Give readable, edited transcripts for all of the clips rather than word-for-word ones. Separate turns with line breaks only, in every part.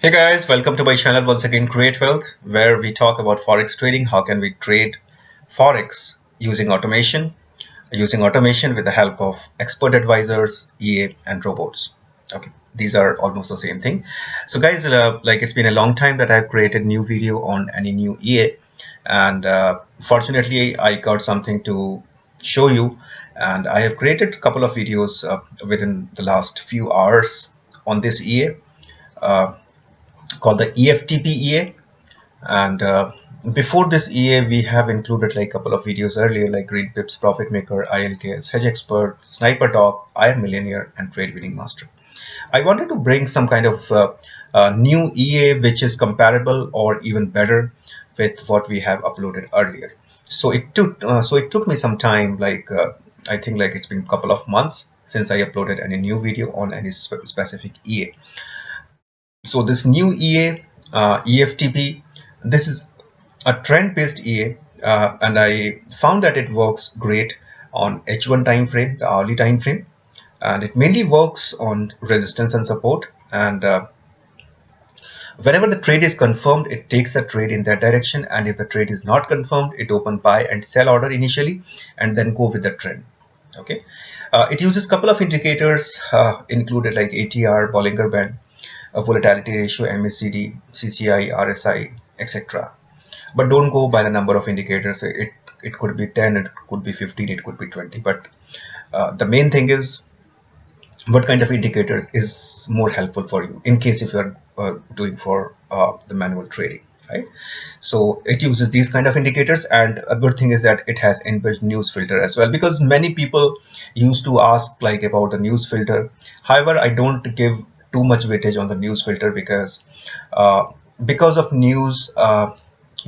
Hey guys, welcome to my channel once again, Create Wealth, where we talk about forex trading. How can we trade forex using automation with the help of expert advisors, EA, and robots. Okay, these are almost the same thing. So guys, like it's been a long time that I've created new video on any new EA, and fortunately I got something to show you, and I have created a couple of videos within the last few hours on this EA. Uh, Called the EFTP EA. And before this EA, we have included like a couple of videos earlier, like Green Pips, Profit Maker, ILKS, Hedge Expert, Sniper Talk, I Am Millionaire, and Trade Winning Master. I wanted to bring some kind of new EA which is comparable or even better with what we have uploaded earlier. So it took me some time, like I think like it's been a couple of months since I uploaded any new video on any specific EA. So this new EA, EFTP, this is a trend-based EA, and I found that it works great on H1 time frame, the hourly time frame, and it mainly works on resistance and support. And whenever the trade is confirmed, it takes the trade in that direction, and if the trade is not confirmed, it open buy and sell order initially, and then go with the trend. Okay, it uses a couple of indicators included like ATR, Bollinger Band, volatility ratio, MACD, CCI, RSI, etc. But don't go by the number of indicators. It could be 10, it could be 15, it could be 20. But the main thing is what kind of indicator is more helpful for you in case if you're doing for the manual trading, right? So it uses these kind of indicators, and a good thing is that it has inbuilt news filter as well, because many people used to ask like about the news filter. However, I don't give too much weightage on the news filter uh, because of news,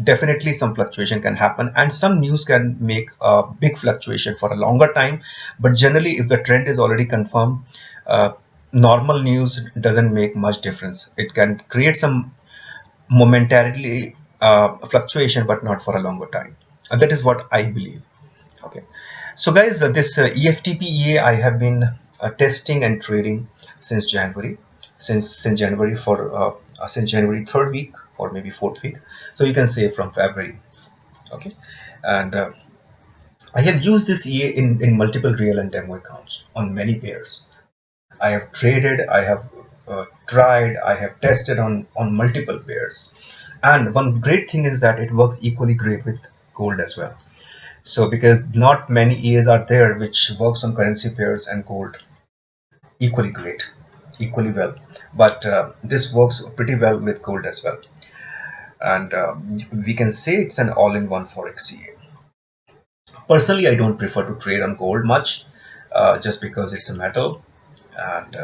definitely some fluctuation can happen, and some news can make a big fluctuation for a longer time. But generally, if the trend is already confirmed, uh, normal news doesn't make much difference. It can create some momentarily fluctuation, but not for a longer time. And that is what I believe. Okay, so guys, this EFTP EA I have been testing and trading since January, since January since January third week or maybe fourth week. So you can say from February. Okay, and I have used this EA in multiple real and demo accounts on many pairs. I have traded, I have tried, I have tested on multiple pairs. And one great thing is that it works equally great with gold as well. So because not many EAs are there which works on currency pairs and gold equally great, equally well. But this works pretty well with gold as well. And we can say it's an all-in-one forex EA. Personally, I don't prefer to trade on gold much, just because it's a metal, and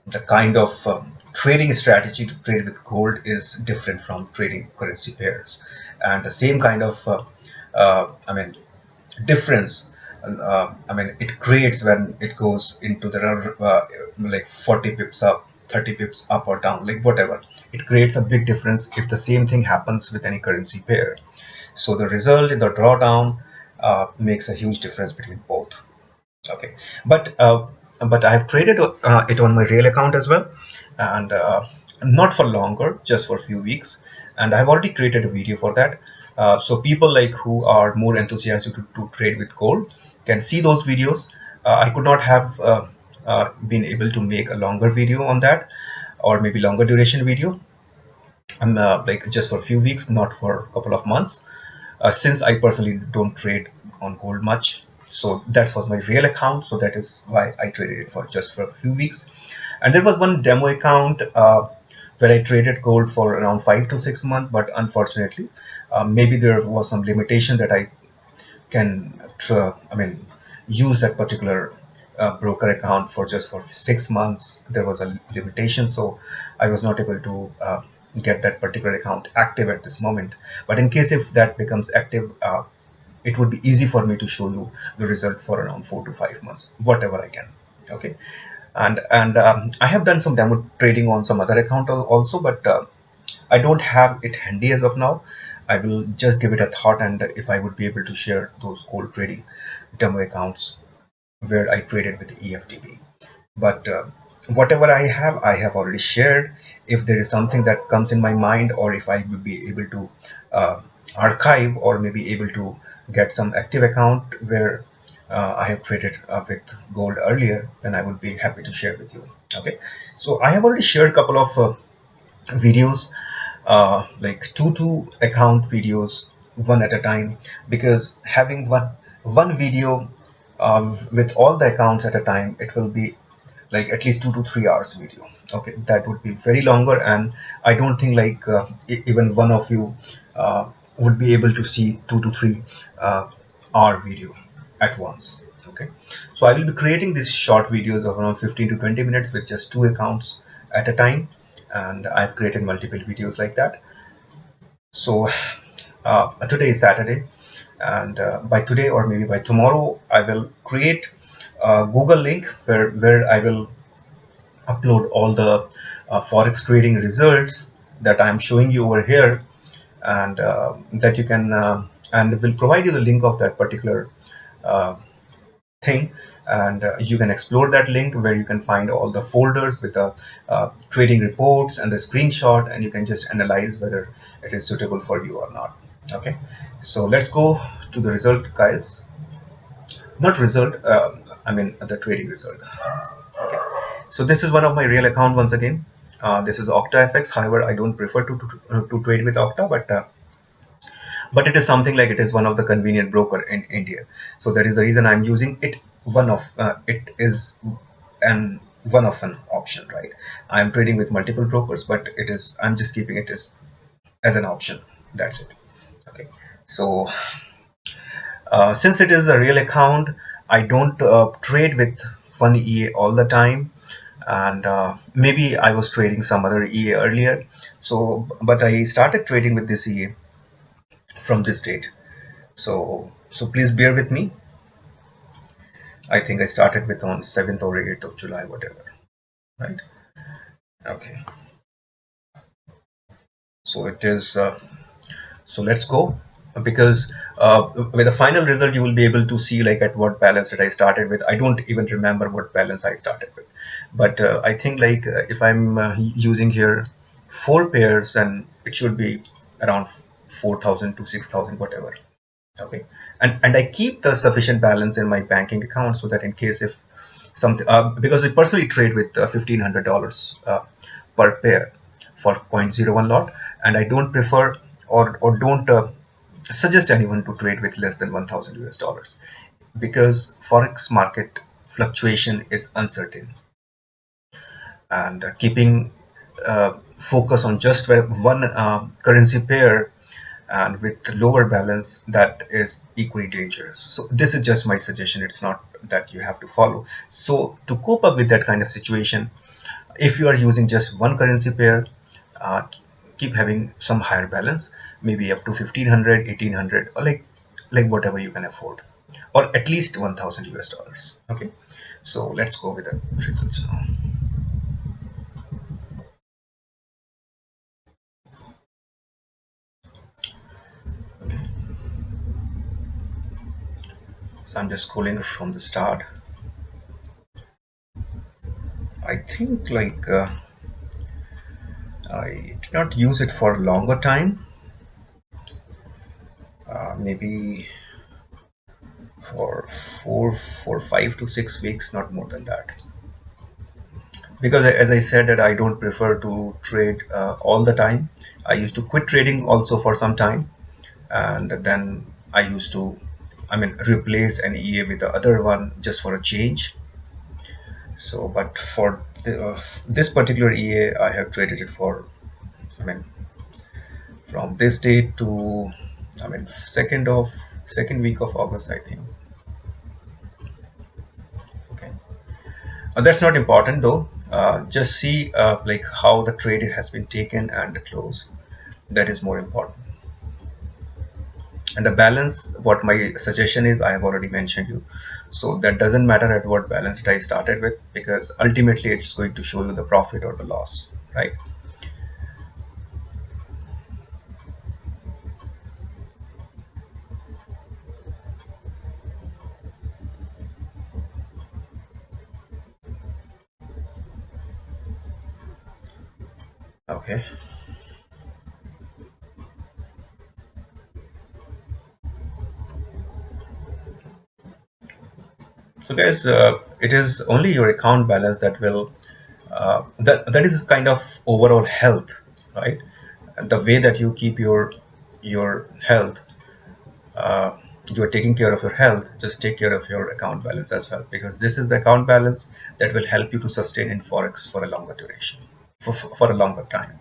the kind of trading strategy to trade with gold is different from trading currency pairs, and the same kind of I mean difference, I mean it creates when it goes into the like 40 pips up, 30 pips up or down, like whatever. It creates a big difference if the same thing happens with any currency pair. So the result in the drawdown makes a huge difference between both. Okay, but I have traded it on my real account as well, and not for longer, just for a few weeks. And I've already created a video for that. So people like who are more enthusiastic to trade with gold can see those videos. I could not have been able to make a longer video on that, or maybe longer duration video. I'm like just for a few weeks, not for a couple of months, since I personally don't trade on gold much. So that was my real account. So that is why I traded it for just for a few weeks. And there was one demo account where I traded gold for around 5 to 6 months, but unfortunately, maybe there was some limitation that I can, I mean, use that particular broker account for just for 6 months. There was a limitation, so I was not able to get that particular account active at this moment. But in case if that becomes active, it would be easy for me to show you the result for around 4 to 5 months, whatever I can. Okay, and I have done some demo trading on some other account also, but I don't have it handy as of now. I will just give it a thought, and if I would be able to share those gold trading demo accounts where I traded with EFTP. But whatever I have already shared. If there is something that comes in my mind, or if I will be able to uh, archive, or maybe able to get some active account where I have traded with gold earlier, then I would be happy to share with you. Okay, so I have already shared a couple of videos, like two account videos, one at a time, because having one video with all the accounts at a time, it will be like at least 2 to 3 hours video. Okay, that would be very longer, and I don't think like even one of you would be able to see 2 to 3 uh, hour video at once. Okay, so I will be creating these short videos of around 15 to 20 minutes with just two accounts at a time, and I've created multiple videos like that. So today is Saturday, and by today or maybe by tomorrow, I will create a Google link where I will upload all the forex trading results that I'm showing you over here, and that you can and will provide you the link of that particular uh, thing, and you can explore that link where you can find all the folders with the trading reports and the screenshot, and you can just analyze whether it is suitable for you or not. Okay, so let's go to the result, guys. Not result, I mean the trading result. Okay, so this is one of my real account once again. This is OctaFX. However, I don't prefer to trade with Octa, but it is something like it is one of the convenient broker in India. So that is the reason I'm using it. It is an one of an option, right? I'm trading with multiple brokers, but it is I'm just keeping it as an option. That's it. Okay. So since it is a real account, I don't trade with one EA all the time, and maybe I was trading some other EA earlier. So, but I started trading with this EA from this date. So please bear with me. I think I started with on 7th or 8th of July, whatever, right? Okay. So it is. So let's go, because with the final result you will be able to see like at what balance that I started with. I don't even remember what balance I started with, but I think like if I'm using here four pairs, then it should be around 4,000 to 6,000, whatever. Okay, and I keep the sufficient balance in my banking account, so that in case if something, because I personally trade with $1,500 per pair for zero point zero 0.01 lot, and I don't prefer or don't suggest anyone to trade with less than 1,000 US dollars, because forex market fluctuation is uncertain, and keeping focus on just one currency pair and with lower balance, that is equally dangerous. So this is just my suggestion, it's not that you have to follow. So to cope up with that kind of situation, if you are using just one currency pair, uh, keep having some higher balance, maybe up to 1,500, 1,800, or like whatever you can afford, or at least 1,000 US dollars. Okay, so let's go with the results now. So I'm just scrolling from the start. I think like I did not use it for a longer time, maybe for 5 to 6 weeks, not more than that. Because as I said that I don't prefer to trade all the time. I used to quit trading also for some time, and then I used to, I mean, replace an EA with the other one just for a change. So, but for this particular EA, I have traded it for, I mean, from this date to, I mean, second week of August, I think. Okay, that's not important though. Just see like how the trade has been taken and closed. That is more important. And the balance, what my suggestion is, I have already mentioned you. So that doesn't matter at what balance I started with, because ultimately it's going to show you the profit or the loss, right? Okay. So guys, it is only your account balance that will that is kind of overall health, right? The way that you keep your health, uh, you are taking care of your health. Just take care of your account balance as well, because this is the account balance that will help you to sustain in forex for a longer duration, for a longer time,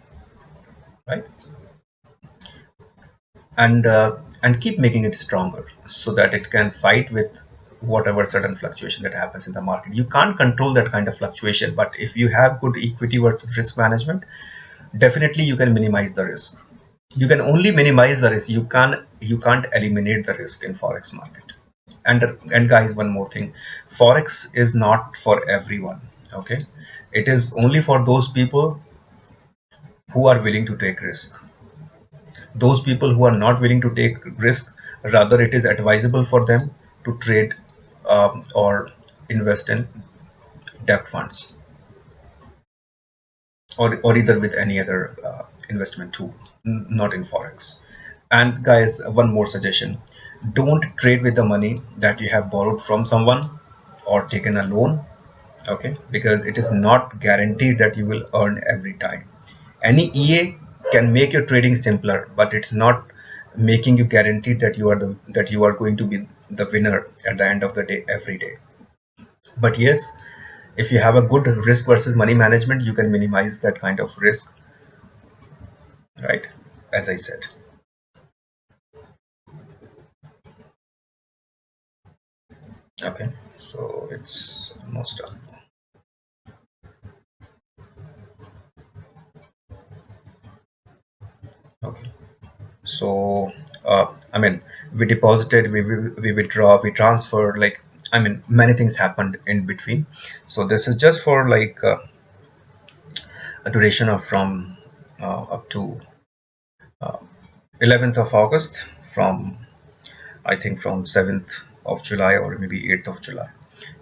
right? And keep making it stronger so that it can fight with whatever sudden fluctuation that happens in the market. You can't control that kind of fluctuation, but if you have good equity versus risk management, definitely you can minimize the risk. You can only minimize the risk. You can't eliminate the risk in forex market. And guys, one more thing, forex is not for everyone. Okay, it is only for those people who are willing to take risk. Those people who are not willing to take risk, rather it is advisable for them to trade or invest in debt funds, or either with any other investment tool, not in forex. And guys, one more suggestion: don't trade with the money that you have borrowed from someone or taken a loan. Okay, because it is not guaranteed that you will earn every time. Any EA can make your trading simpler, but it's not making you guaranteed that you are going to be the winner at the end of the day every day. But yes, if you have a good risk versus money management, you can minimize that kind of risk, right? As I said. Okay, so it's almost done. Okay, so I mean, we deposited, we withdraw, we transfer, like, I mean, many things happened in between. So this is just for like a duration of from up to uh, 11th of August, from I think from 7th of July or maybe 8th of July.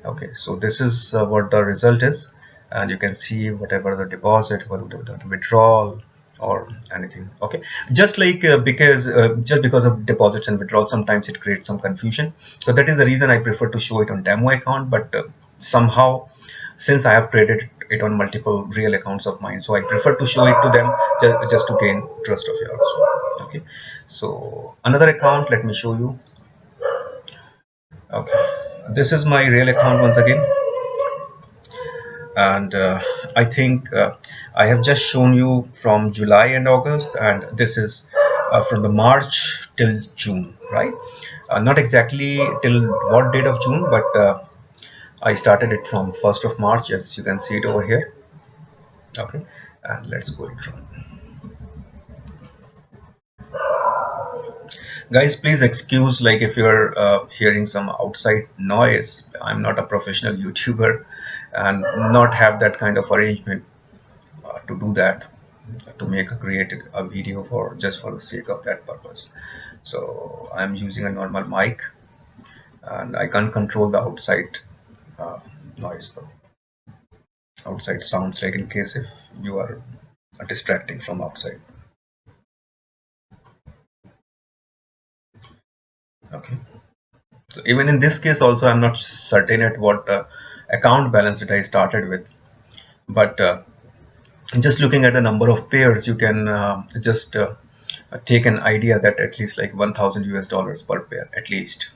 Okay, so this is what the result is, and you can see whatever the deposit, what the withdrawal or anything. Okay, just like because just because of deposits and withdrawals, sometimes it creates some confusion. So that is the reason I prefer to show it on demo account. But somehow, since I have traded it on multiple real accounts of mine, so I prefer to show it to them just to gain trust of yours. Okay, so another account, let me show you. Okay, this is my real account once again, and I think I have just shown you from July and August, and this is from the March till June, right? Not exactly till what date of June, but I started it from 1st of March, as you can see it over here. Okay, and let's go it from. Guys, please excuse like if you're hearing some outside noise. I'm not a professional YouTuber and not have that kind of arrangement to do that, to make a create a video for just for the sake of that purpose. So I'm using a normal mic, and I can't control the outside uh, noise though. Outside sounds, like in case if you are distracting from outside. Okay, so even in this case also I'm not certain at what account balance that I started with, but just looking at the number of pairs, you can just take an idea that at least like 1000 US dollars per pair at least.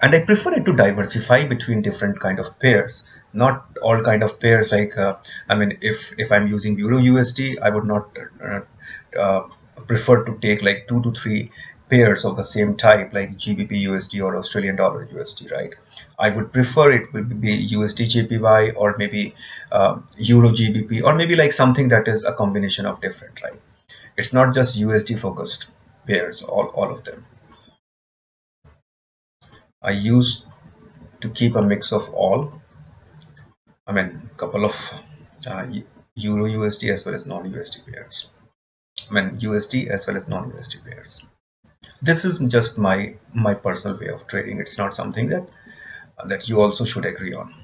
And I prefer it to diversify between different kind of pairs, not all kind of pairs. Like I mean, if I'm using Euro USD, I would not uh, prefer to take like 2 to 3 pairs of the same type, like GBP USD or Australian dollar USD, right? I would prefer it would be USD JPY, or maybe Euro GBP, or maybe like something that is a combination of different, right? It's not just USD focused pairs, all of them. I use to keep a mix of all. I mean, couple of Euro USD as well as non USD pairs. I mean, USD as well as non USD pairs. This is just my personal way of trading. It's not something that you also should agree on.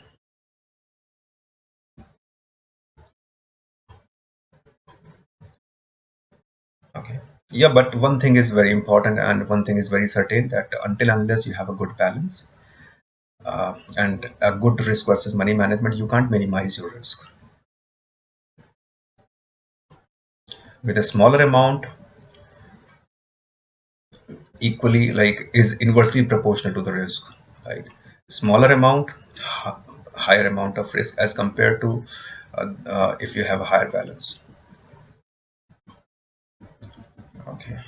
Okay. Yeah, but one thing is very important and one thing is very certain, that until unless you have a good balance and a good risk versus money management, you can't minimize your risk. With a smaller amount, equally like is inversely proportional to the risk, right? Smaller amount, higher amount of risk as compared to if you have a higher balance. Okay.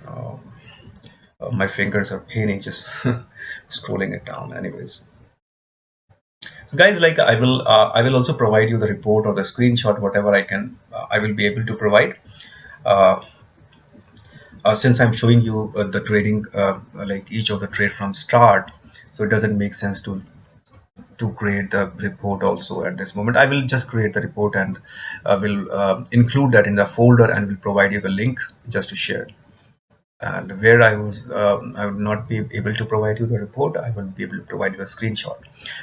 Uh, my fingers are paining just scrolling it down. Anyways, so guys, like I will also provide you the report or the screenshot, whatever I can. I will be able to provide. Uh, since I'm showing you the trading, like each of the trade from start, so it doesn't make sense to create the report also at this moment. I will just create the report and will include that in the folder and will provide you the link just to share. And where I would not be able to provide you the report, I will be able to provide you a screenshot,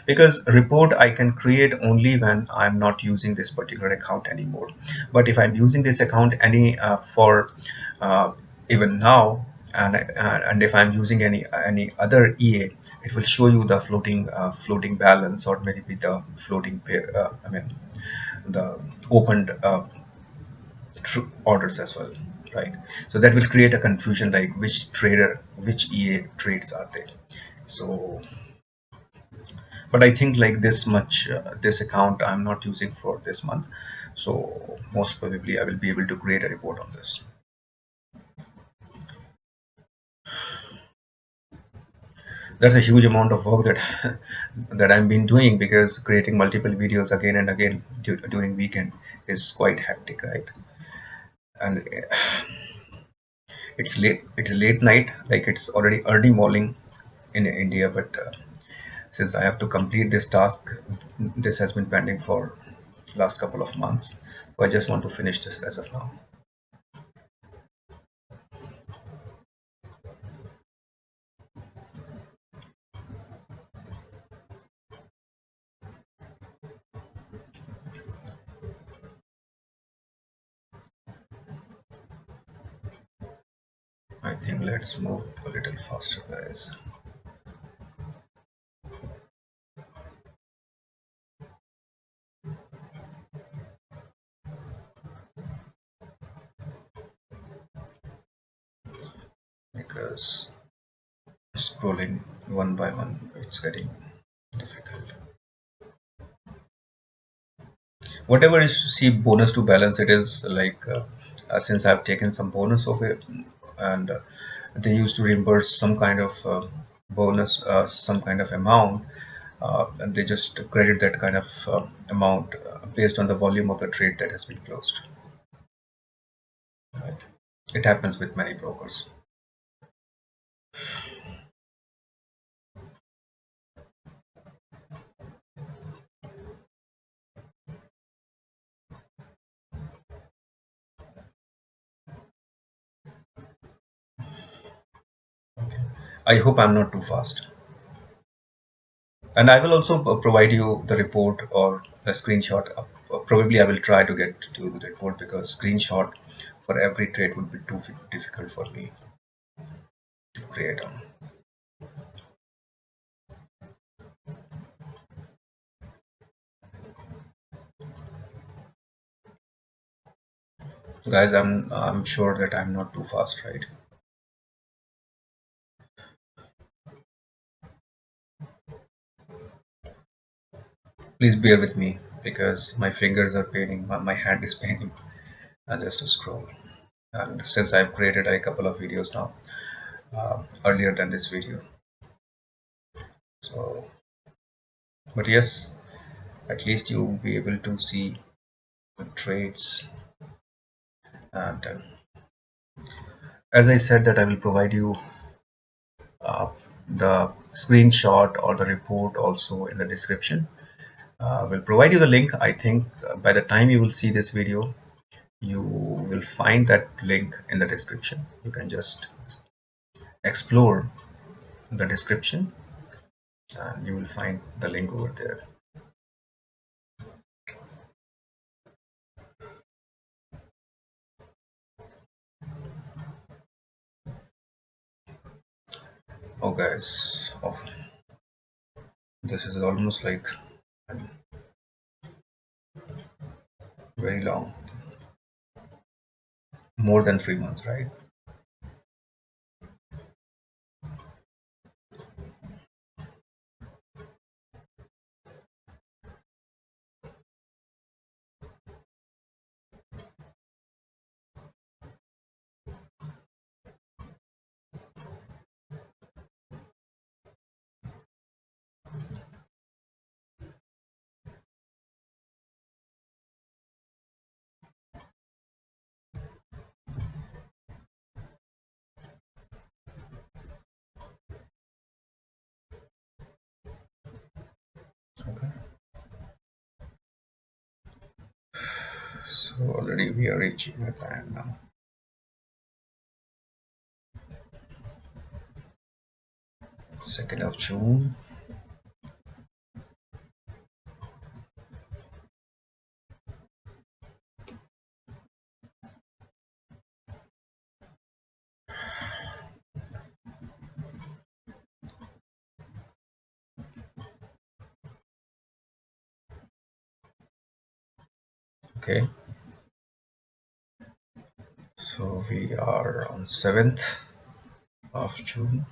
because report I can create only when I'm not using this particular account anymore. But if I'm using this account any for uh, even now, and if I'm using any other EA, it will show you the floating balance, or maybe the floating pair, I mean the opened orders as well, right? So that will create a confusion, like which EA trades are there. So, but I think like this much, this account I'm not using for this month, so most probably I will be able to create a report on this. That's a huge amount of work that that I've been doing, because creating multiple videos again and again during weekend is quite hectic, right? And it's late night, like it's already early morning in India, but since I have to complete this task, this has been pending for last couple of months. So I just want to finish this as of now. I think let's move a little faster, guys, because scrolling one by one, it's getting difficult. Whatever is see bonus to balance, it is like since I've taken some bonus of it, and they used to reimburse some kind of bonus, some kind of amount, and they just credit that kind of amount based on the volume of the trade that has been closed. Right? It happens with many brokers. Okay. I hope I'm not too fast. And I will also provide you the report or the screenshot. Probably I will try to get to the report, because screenshot for every trade would be too difficult for me to create on. So guys, I'm sure that I'm not too fast, right? Please bear with me, because my fingers are paining, my hand is paining, and just to scroll. And since I've created a couple of videos now, earlier than this video, so but yes, at least you'll be able to see the trades. And as I said, that I will provide you uh, the screenshot or the report also in the description. We'll provide you the link. I think by the time you will see this video, you will find that link in the description. You can just explore the description and you will find the link over there. Oh guys, oh, this is almost like very long, more than 3 months, right? Okay, so already we are reaching at the end now. 2nd of June. Okay, so we are on 7th of June.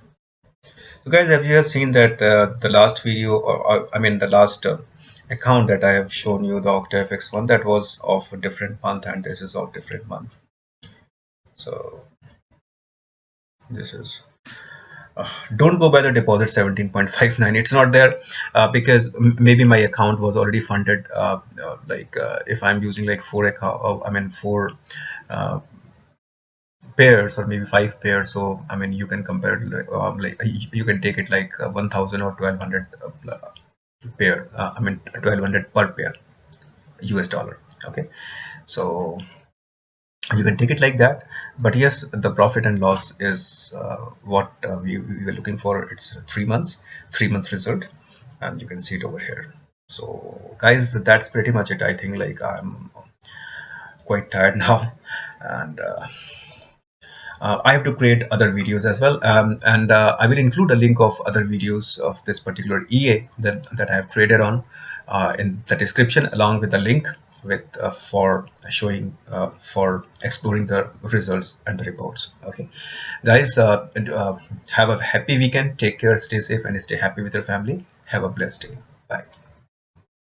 So guys, have you have seen that the last video, or I mean the last account that I have shown you, the OctaFX one, that was of a different month, and this is of different month. So this is don't go by the deposit 17.59. It's not there because maybe my account was already funded. If I'm using like four uh, pairs or maybe 5 pairs, so I mean you can compare it you can take it like 1000 or 1200 pair, I mean 1200 per pair US dollar. Okay, so you can take it like that, but yes, the profit and loss is what we were looking for. It's 3 months, 3 month result, and you can see it over here. So guys, that's pretty much it. I think like I'm quite tired now, and I have to create other videos as well, and I will include a link of other videos of this particular EA that I have traded on in the description, along with the link with for showing for exploring the results and the reports. Okay, guys, have a happy weekend. Take care, stay safe, and stay happy with your family. Have a blessed day. Bye.